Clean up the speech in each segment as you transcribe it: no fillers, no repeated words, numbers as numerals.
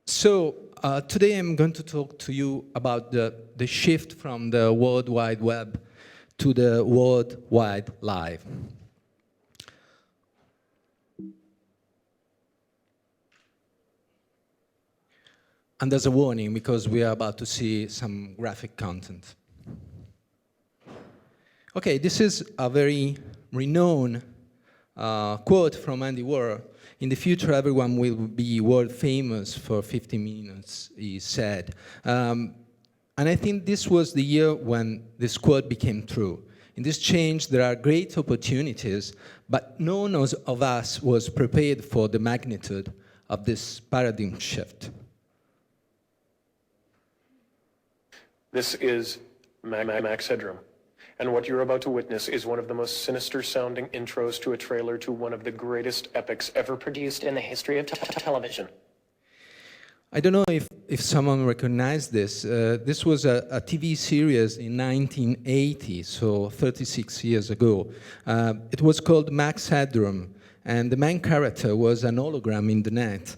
Today I'm going to talk to you about the shift from the World Wide Web to the World Wide Live. And there's a warning because we are about to see some graphic content. Okay, this is a very renowned quote from Andy Warhol. In the future, everyone will be world famous for 50 minutes, he said. And I think this was the year when this quote became true. In this change, there are great opportunities, but none of us was prepared for the magnitude of this paradigm shift. This is Max Headroom, and what you're about to witness is one of the most sinister-sounding intros to a trailer to one of the greatest epics ever produced in the history of television. I don't know if someone recognized this. This was a TV series in 1980, so 36 years ago. It was called Max Headroom, and the main character was an hologram in the net.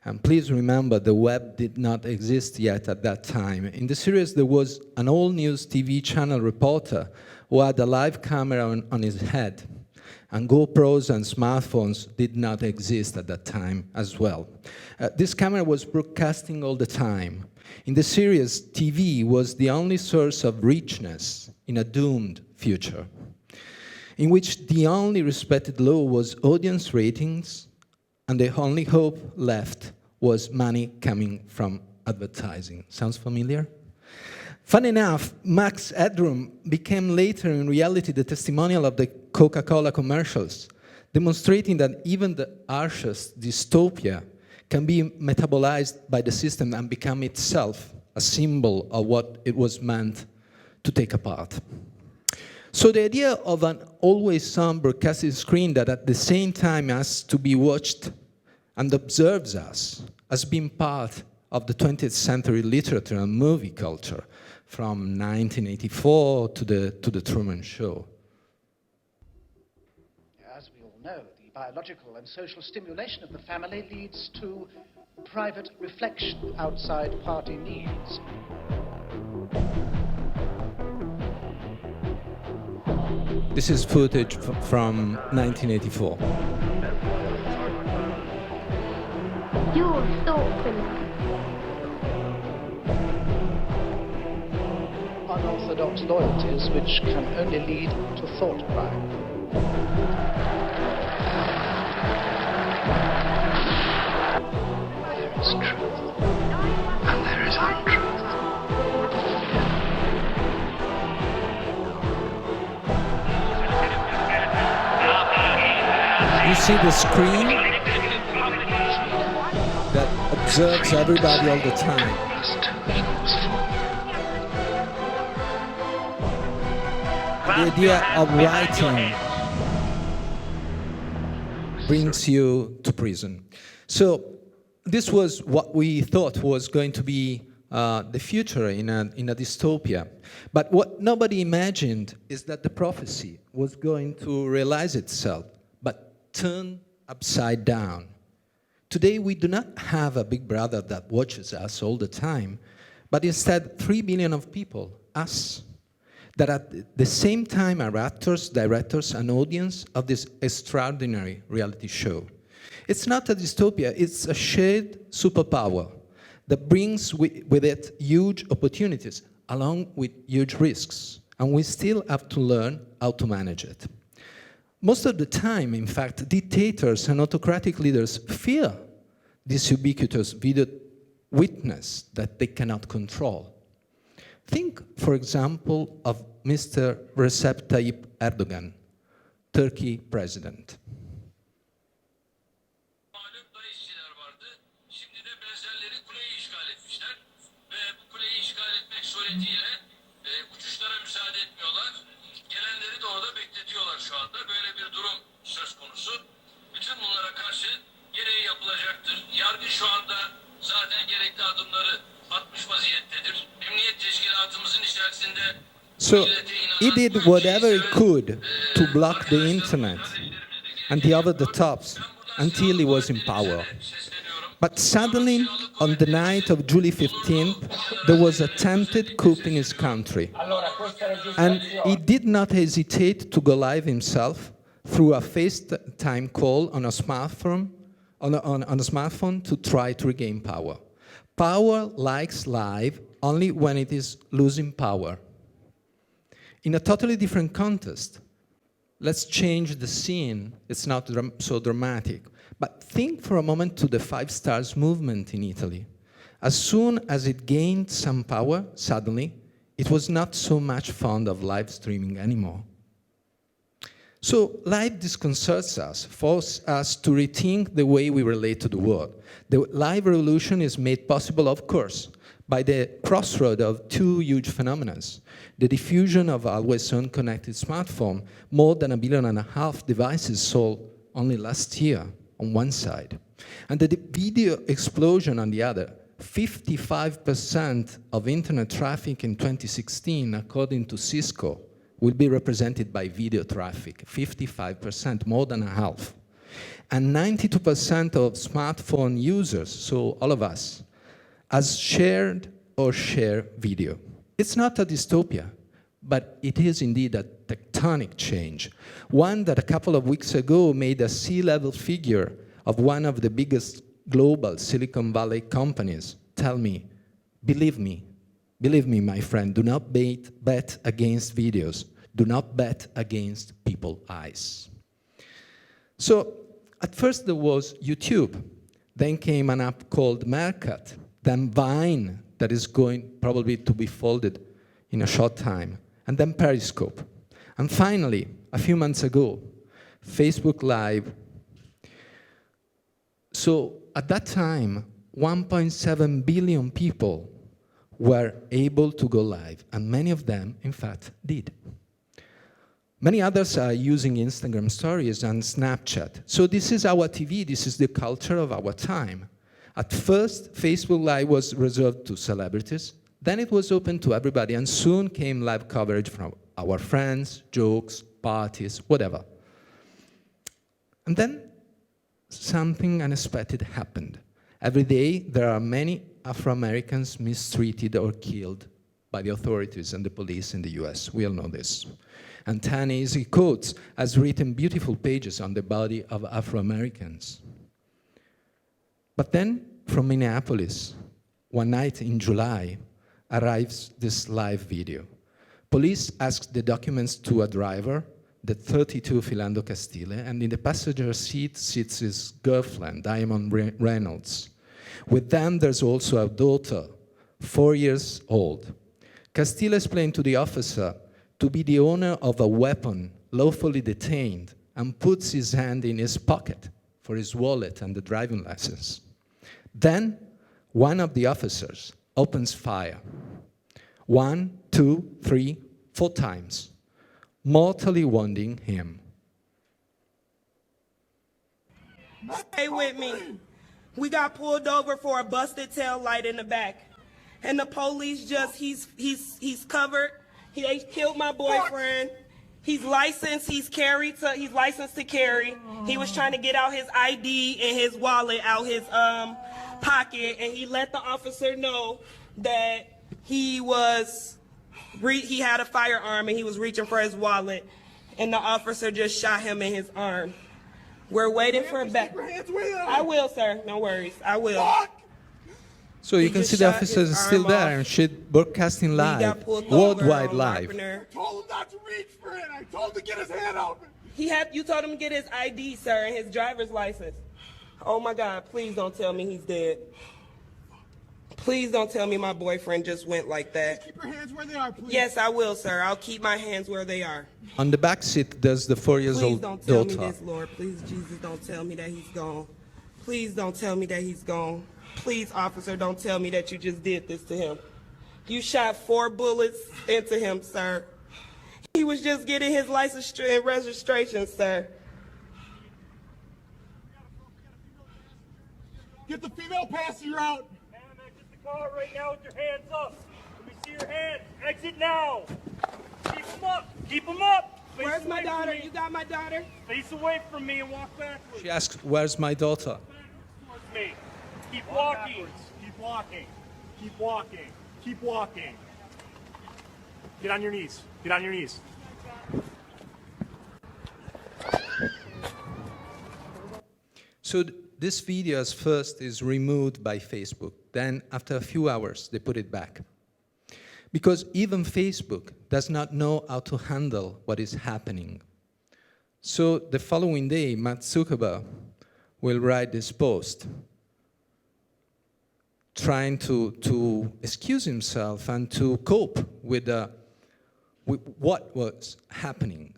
And please remember, the web did not exist yet at that time. In the series, there was an all-news TV channel reporter who had a live camera on his head. And GoPros and smartphones did not exist at that time as well. This camera was broadcasting all the time. In the series, TV was the only source of richness in a doomed future, in which the only respected law was audience ratings, and the only hope left was money coming from advertising. Sounds familiar? Fun enough, Max Headroom became later in reality the testimonial of the Coca-Cola commercials, demonstrating that even the harshest dystopia can be metabolized by the system and become itself a symbol of what it was meant to take apart. So the idea of an always-on broadcasting screen that at the same time has to be watched and observes us has been part of the 20th century literature and movie culture from 1984 to the Truman Show. As we all know, the biological and social stimulation of the family leads to private reflection outside party needs. This is footage from 1984. You're thoughtful. Unorthodox loyalties which can only lead to thought crime. There is truth, and there is untruth. You see the screen that observes everybody all the time. The idea of writing brings you to prison. So this was what we thought was going to be the future in a dystopia. But what nobody imagined is that the prophecy was going to realize itself, but turn upside down. Today, we do not have a big brother that watches us all the time, but instead 3 billion of people, us, that at the same time are actors, directors, and audience of this extraordinary reality show. It's not a dystopia, it's a shared superpower that brings with it huge opportunities, along with huge risks, and we still have to learn how to manage it. Most of the time, in fact, dictators and autocratic leaders fear this ubiquitous video witness that they cannot control. Think, for example, of Mr. Recep Tayyip Erdogan, Turkey president. Yargı şu anda zaten gerekli adımları atmış vaziyettedir. Emniyet teşkilatımızın içerisinde So he did whatever he could to block the internet and the over-the-tops until he was in power. But suddenly, on the night of July 15th, there was attempted coup in his country. And he did not hesitate to go live himself through a FaceTime call on a smartphone, to try to regain power. Power likes live only when it is losing power. In a totally different context, let's change the scene. It's not so dramatic. But think for a moment to the Five Stars movement in Italy. As soon as it gained some power, suddenly, it was not so much fond of live streaming anymore. So live disconcerts us, forces us to rethink the way we relate to the world. The live revolution is made possible, of course, by the crossroad of two huge phenomena. The diffusion of always-on connected smartphone, more than 1.5 billion devices sold only last year on one side, and the video explosion on the other. 55% of internet traffic in 2016, according to Cisco, will be represented by video traffic, 55%, more than a half. And 92% of smartphone users, so all of us, has shared or share video. It's not a dystopia, but it is indeed a tectonic change, one that a couple of weeks ago made a C-level figure of one of the biggest global Silicon Valley companies tell me, believe me, my friend, do not bet against videos. Do not bet against people's eyes. So at first there was YouTube. Then came an app called Meerkat. Then Vine, that is going probably to be folded in a short time. And then Periscope. And finally, a few months ago, Facebook Live. So at that time, 1.7 billion people were able to go live, and many of them, in fact, did. Many others are using Instagram stories and Snapchat. So this is our TV, this is the culture of our time. At first, Facebook Live was reserved to celebrities, then it was open to everybody, and soon came live coverage from our friends, jokes, parties, whatever. And then something unexpected happened. Every day, there are many Afro-Americans mistreated or killed by the authorities and the police in the US. We all know this. And Ta-Nehisi Coates has written beautiful pages on the body of Afro-Americans. But then, from Minneapolis, one night in July, arrives this live video. Police asked the documents to a driver, the 32 Philando Castile, and in the passenger seat sits his girlfriend, Diamond Reynolds. With them, there's also a daughter, 4 years old. Castile explained to the officer to be the owner of a weapon lawfully detained and puts his hand in his pocket for his wallet and the driving license. Then, one of the officers opens fire. 1, 2, 3, 4 times, mortally wounding him. Stay with me. We got pulled over for a busted tail light in the back. And the police just, he's covered. They killed my boyfriend. He's licensed, he's licensed to carry. He was trying to get out his ID and his wallet out his pocket, and he let the officer know that he had a firearm and he was reaching for his wallet, and the officer just shot him in his arm. We're waiting for a back. I will, sir. No worries. I will. So you can see the officer is still there, and she's broadcasting live, worldwide live. I told him not to reach for it. I told him to get his hand out. You told him to get his ID, sir, and his driver's license. Oh my God, please don't tell me he's dead. Please don't tell me my boyfriend just went like that. Keep your hands where they are, please. Yes, I will, sir. I'll keep my hands where they are. On the back seat, there's the 4-year-old daughter. Please don't tell me this, Lord. Please, Jesus, don't tell me that he's gone. Please don't tell me that he's gone. Please, officer, don't tell me that you just did this to him. You shot 4 bullets into him, sir. He was just getting his license and registration, sir. Get the female passenger out. Man, exit the car right now with your hands up. Let me see your hands. Exit now. Keep them up. Keep them up. Face Where's my away daughter? from me. You got my daughter? Face away from me and walk backwards. She asks, where's my daughter? Backwards towards me. Keep walking. Keep walking. Keep walking. Keep walking. Get on your knees. Get on your knees. So this video as first is removed by Facebook. Then after a few hours, they put it back. Because even Facebook does not know how to handle what is happening. So the following day, Mark Zuckerberg will write this post, trying to excuse himself and to cope with what was happening.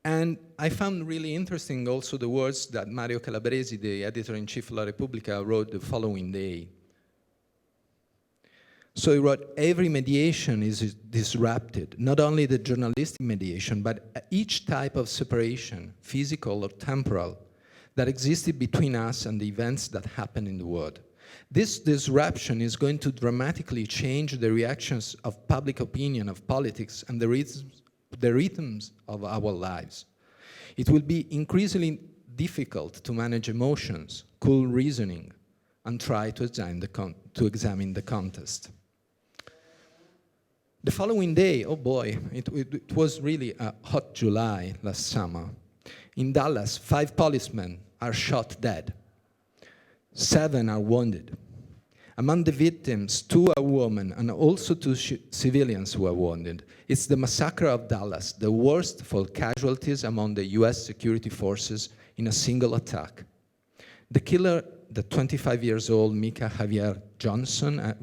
And I found really interesting also the words that Mario Calabresi, the editor-in-chief of La Repubblica, wrote the following day. So he wrote, every mediation is disrupted, not only the journalistic mediation, but each type of separation, physical or temporal, that existed between us and the events that happen in the world. This disruption is going to dramatically change the reactions of public opinion, of politics, and the rhythms of our lives. It will be increasingly difficult to manage emotions, cool reasoning, and try to examine the context. The following day, oh boy, it was really a hot July last summer. In Dallas, 5 policemen are shot dead. 7 are wounded. Among the victims, 2 are women and also 2 civilians who are wounded. It's the massacre of Dallas, the worst for casualties among the US security forces in a single attack. The killer, the 25 years old Micah Javier Johnson,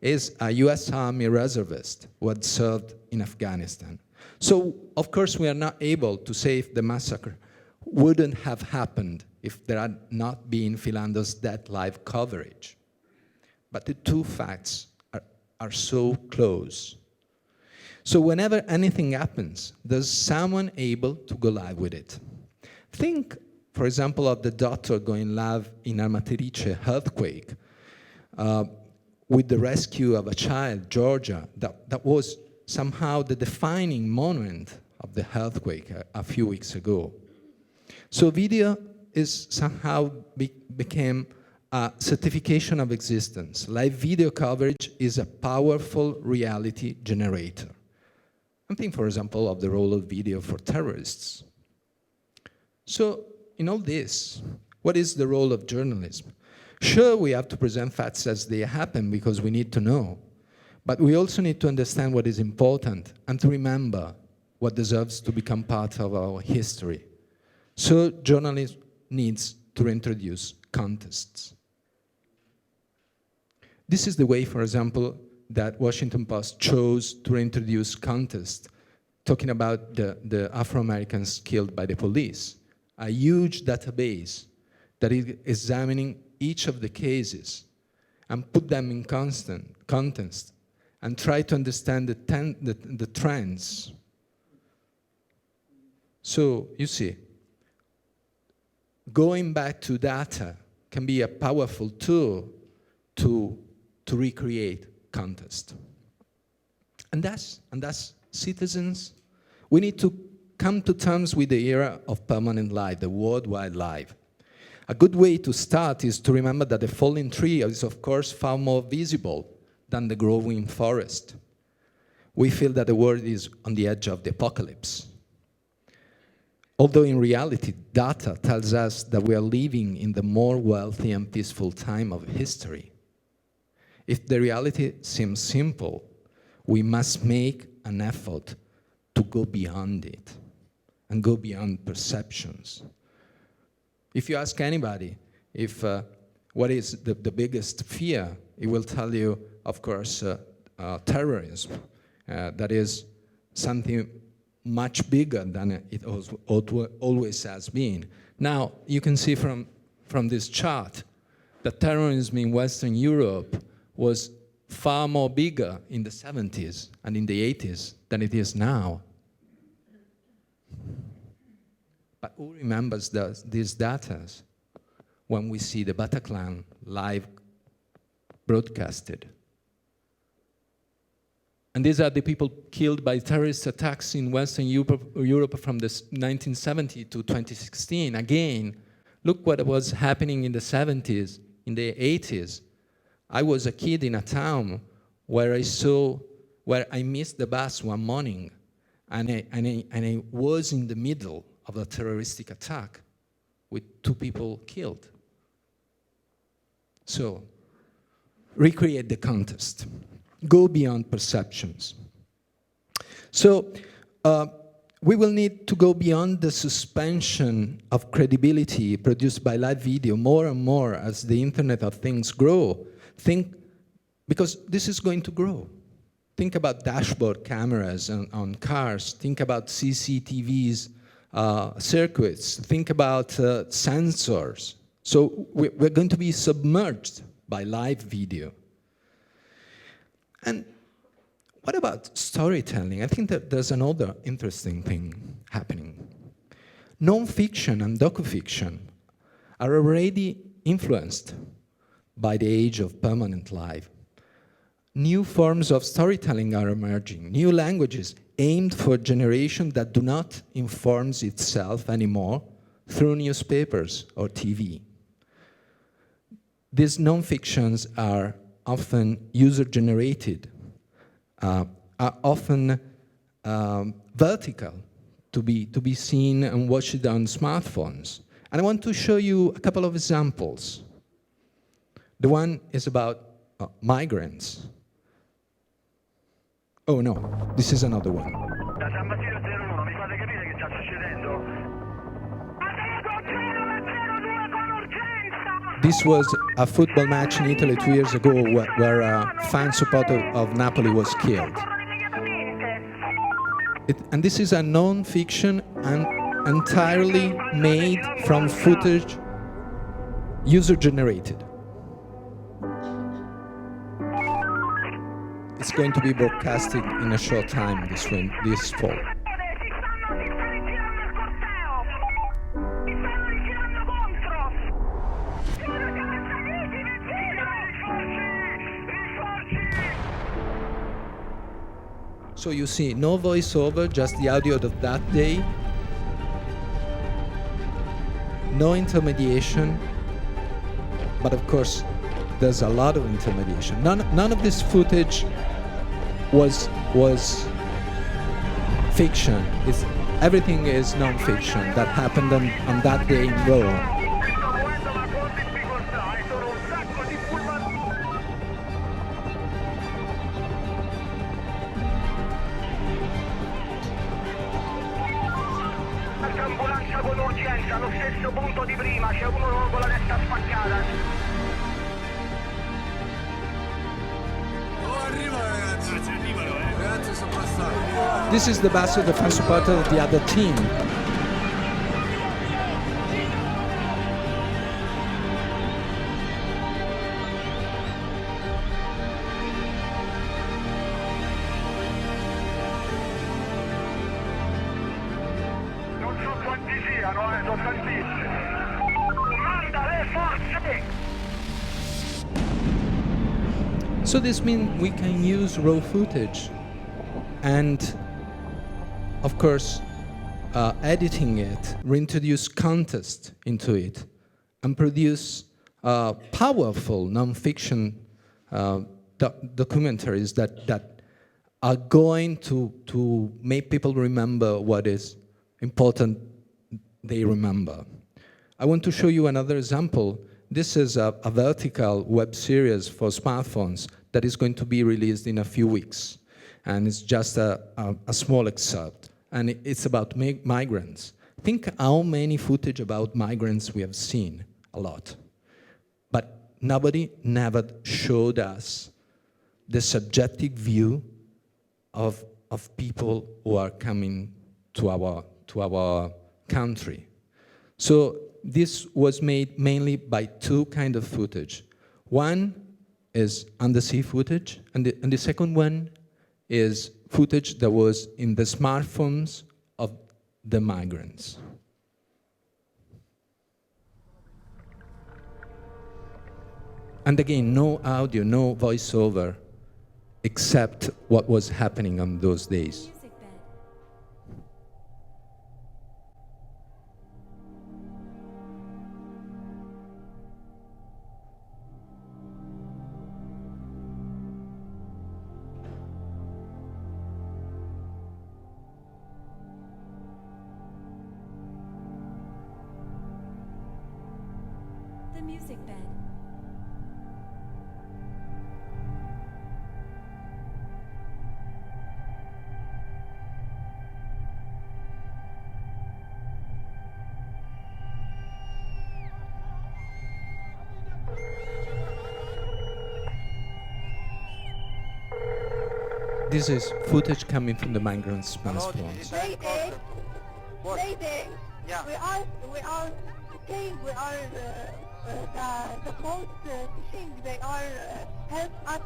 is a US Army reservist who had served in Afghanistan. So, of course, we are not able to say if the massacre wouldn't have happened if there had not been Philando's Dead Live coverage. But the two facts are so close. So whenever anything happens, there's someone able to go live with it. Think, for example, of the doctor going live in Amatrice earthquake, with the rescue of a child, Georgia, that was somehow the defining moment of the earthquake a few weeks ago. So video is somehow became a certification of existence. Live video coverage is a powerful reality generator. And think, for example, of the role of video for terrorists. So in all this, what is the role of journalism? Sure, we have to present facts as they happen because we need to know. But we also need to understand what is important and to remember what deserves to become part of our history. So journalism needs to reintroduce contexts. This is the way, for example, that Washington Post chose to reintroduce context, talking about the Afro-Americans killed by the police. A huge database that is examining each of the cases and put them in context and try to understand the trends. So, you see, going back to data can be a powerful tool to recreate context. And that's citizens. We need to come to terms with the era of permanent life, the worldwide life. A good way to start is to remember that the falling tree is, of course, far more visible than the growing forest. We feel that the world is on the edge of the apocalypse. Although in reality, data tells us that we are living in the more wealthy and peaceful time of history. If the reality seems simple, we must make an effort to go beyond it and go beyond perceptions. If you ask anybody what is the biggest fear, it will tell you, of course, terrorism. That is something much bigger than it always has been. Now, you can see from this chart that terrorism in Western Europe was far more bigger in the 70s and in the 80s than it is now. But who remembers these data when we see the Bataclan live broadcasted? And these are the people killed by terrorist attacks in Western Europe from the 1970 to 2016. Again, Look what was happening in the 70s, in the 80s. I was a kid in a town where I missed the bus one morning, and I was in the middle of a terroristic attack with 2 people killed. So, recreate the context. Go beyond perceptions. So, we will need to go beyond the suspension of credibility produced by live video more and more as the Internet of Things grow. Because this is going to grow. Think about dashboard cameras on cars. Think about CCTVs, circuits. Think about sensors. So we're going to be submerged by live video. And what about storytelling? I think that there's another interesting thing happening. Non-fiction and docufiction are already influenced by the age of permanent live. New forms of storytelling are emerging, new languages aimed for a generation that do not inform itself anymore through newspapers or TV. These non-fictions are often user-generated, are often vertical, to be seen and watched on smartphones. And I want to show you a couple of examples. The one is about migrants. Oh no, this is another one. This was a football match in Italy 2 years ago where a fan supporter of Napoli was killed. And this is a non-fiction and entirely made from footage user-generated. It's going to be broadcasted in a short time this fall. So you see, no voiceover, just the audio of that day. No intermediation, but of course, there's a lot of intermediation. None of this footage was fiction. Everything is non-fiction that happened on that day in Rome. This is the bus of the fan supporter of the other team. Non so quanti siano, sono tantissimi. Manda le forze! So this means we can use raw footage and, of course, editing it, reintroduce context into it, and produce powerful non-fiction documentaries that are going to make people remember what is important they remember. I want to show you another example. This is a vertical web series for smartphones that is going to be released in a few weeks. And it's just a small excerpt. And it's about migrants. Think how many footage about migrants we have seen. A lot. But nobody never showed us the subjective view of people who are coming to our country. So this was made mainly by 2 kinds of footage. One is undersea footage, and the second one is footage that was in the smartphones of the migrants. And again, no audio, no voiceover, except what was happening on those days. The music bed. This is footage coming from the migrant response. Mayday. Yeah. We are saying we are the boat fishing. They are help us.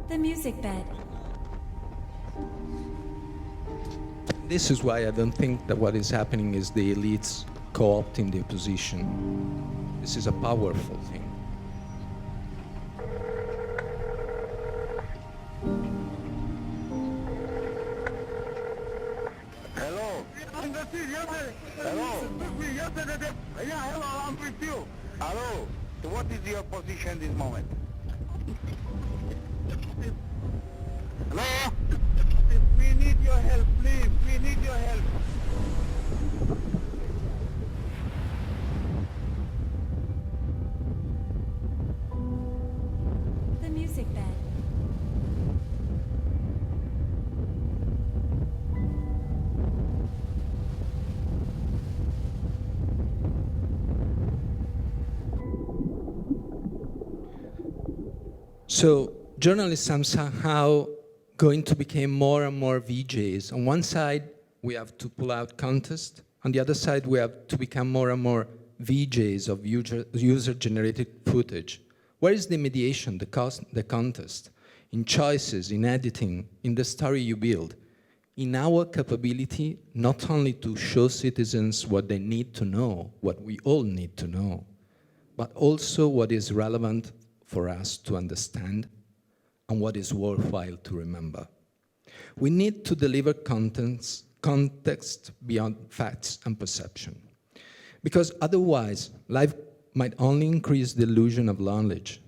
The music bed. This is why I don't think that what is happening is the elites co-opting the opposition. This is a powerful thing. Hello. Hello. Hello, I'm with you. Hello. So what is your position this moment? Hello? We need your help, please. We need your help. The music bed. So journalists are somehow going to become more and more VJs. On one side, we have to pull out contest. On the other side, we have to become more and more VJs of user-generated footage. Where is the mediation, the contest? In choices, in editing, in the story you build. In our capability not only to show citizens what they need to know, what we all need to know, but also what is relevant for us to understand and what is worthwhile to remember. We need to deliver context beyond facts and perception. Because otherwise, life might only increase the illusion of knowledge.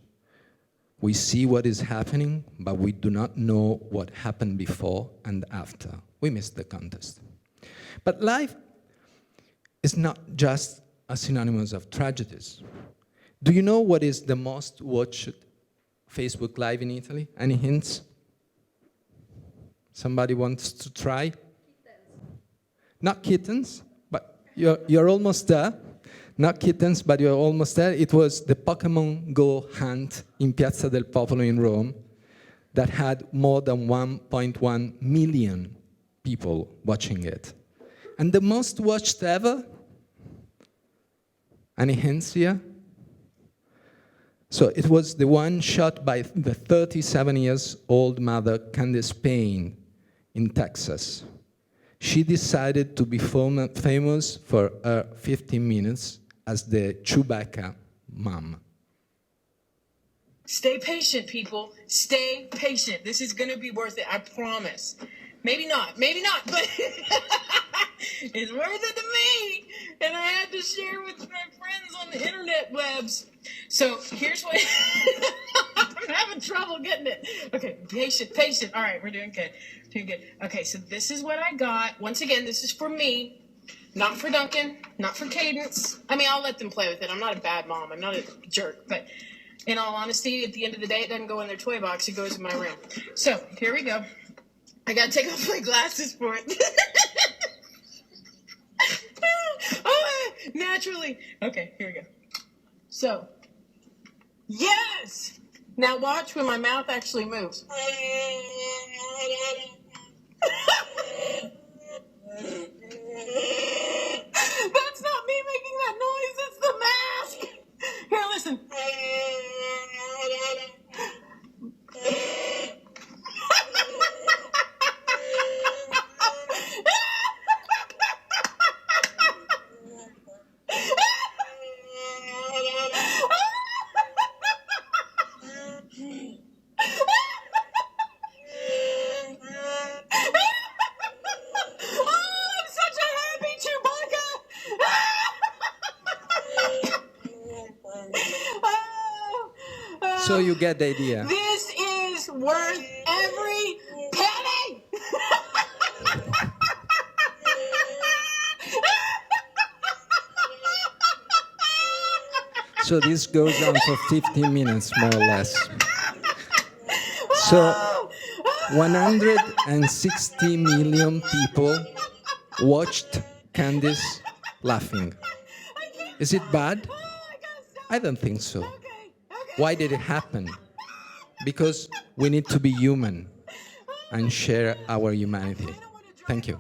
We see what is happening, but we do not know what happened before and after. We miss the context. But life is not just a synonymous of tragedies. Do you know what is the most watched Facebook Live in Italy? Any hints? Somebody wants to try? Kittens. Not kittens, but you're almost there. Not kittens, but you're almost there. It was the Pokemon Go hunt in Piazza del Popolo in Rome that had more than 1.1 million people watching it. And the most watched ever? Any hints here? So it was the one shot by the 37-year-old mother, Candace Payne, in Texas. She decided to be famous for her 15 minutes as the Chewbacca mom. Stay patient, people. Stay patient. This is going to be worth it, I promise. Maybe not, but it's worth it to me. And I had to share with my friends on the internet webs. So here's what I'm having trouble getting it. Okay, patient. All right, we're doing good. Okay, so this is what I got. Once again, this is for me, not for Duncan, not for Cadence. I mean, I'll let them play with it. I'm not a bad mom. I'm not a jerk. But in all honesty, at the end of the day, it doesn't go in their toy box. It goes in my room. So here we go. I got to take off my glasses for it. Oh, naturally. Okay, here we go. So, yes! Now watch when my mouth actually moves. That's not me making that noise, it's the mask! Here, listen. So you get the idea. This is worth every penny. So this goes on for 15 minutes, more or less. So 160 million people watched Candice laughing. Is it bad? I don't think so. Why did it happen? Because we need to be human and share our humanity. Thank you.